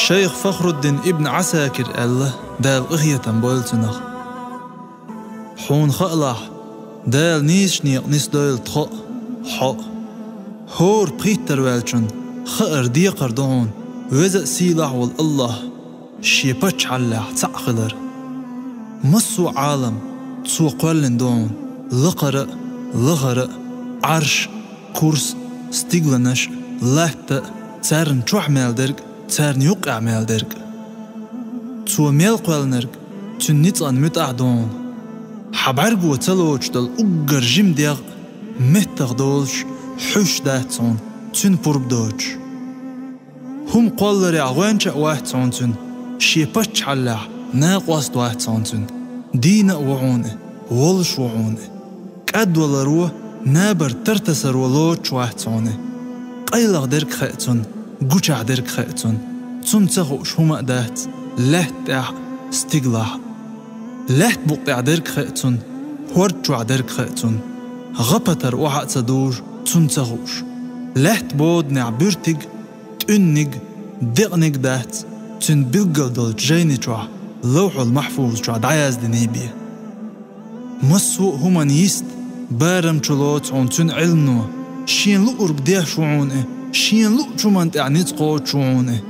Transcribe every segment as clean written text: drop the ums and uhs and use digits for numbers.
شيخ فخر الدين ابن عساكر الله دال إغية بولتنخ حون خألح دال نيشنيق نيس دال تخأ حق هور بيتر والچن خأر ديقر دون وزا سيلح والله شيبتش علح تعخلر مصو عالم تسو قولن دون لقرأ لغرأ عرش كورس ستيغلنش لحت تارن چوح مالدرگ تارن يوقع مالدرگ تو ميل قولنرگ تن نيتان متع دون حبرگو تلوش دل اگر جيم ديغ متغ دولش حوش داتون تن پرب دوش هم قولر عوانچ واحتون تن شيبتش علح ناقواست واحتون تن دين وعونه ولش وعونه كاد ولروه نابر ترتسر ولوش واحتونه قيلغ درك خيتون قوچع درك خيتون تون تغوش هما دات لهت ستيغلاح لهت بقع درك خيتون هورجوع درك خيتون غبتر وحق تدور تون تغوش لهت بود نعبرتگ تنگ دقنگ دات تن بلقل دل جيني جوع لوح المحفوظ جوع دعياز دنيبية مسوء هما نيست بارم چلوت عن تن علمنو شين لؤر بديه شعونه شين لؤ جمان تعنيت قوت شعونه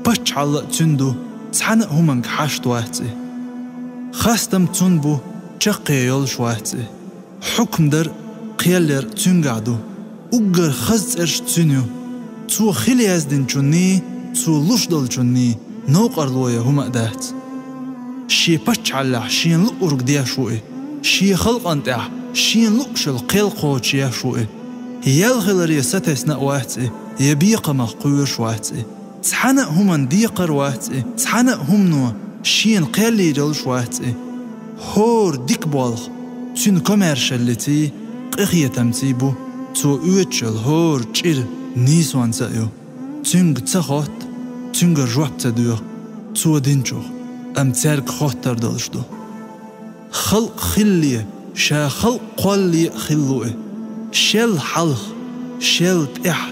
بچ علق تندو تحنق هما حاشت واحتي خاستم تنبو چقي يولش واحتي حكم در قيالر تنقعدو اگر خزت ارش تنيو تو خيلي ازدن چوني تو لوش دل چوني نوقر لويا هما دات شي بچ علق شين لؤر بديه شوئي شي خلق انتع شين لؤشل قيل قوت شيه شوئي يالغلر يستسنق واحتي يبيق مقوش واحتي تحنق هما ديقر واحتي تحنق همنو شين قيلي جلش واحتي هور ديك بالغ تون كوميرشاليتي قيخية تمتيبو تو اوتشل هور چير نيسوان سايو تونغ تخوت تونغ جواب تدوغ تو دينچوغ ام تارك خوتر دلشدو خلق خلية شا خلق قولي خلوه شل حلق شل تح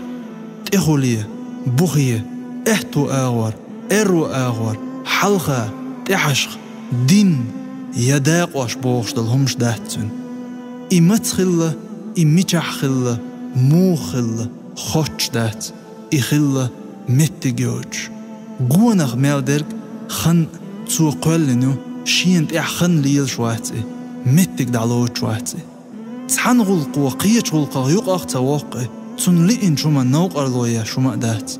تخولية بوخية احتو اغور ارو اغور حلقة تحشق دين يداق واش بوغش دلهمش دهتون إمت خلة إمتح خلة مو خلة خوش دهت إخلة متجوج قوانغ مالدرق خن تو قولنو شين تح خن ليل شواتي متج دعلوت شواتي تحن غلق وقية غلق يقاق تواقع تن لئن شما نوق أرلويا شما دات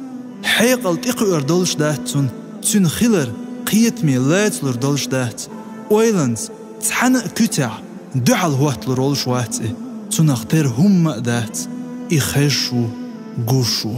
حيقل تقو أردلش دات تن خلر قية ميلات لردلش دات ويلنز تحن كتع دعال هوات لرولش واتي تن اختار هم دات إخيشو قوشو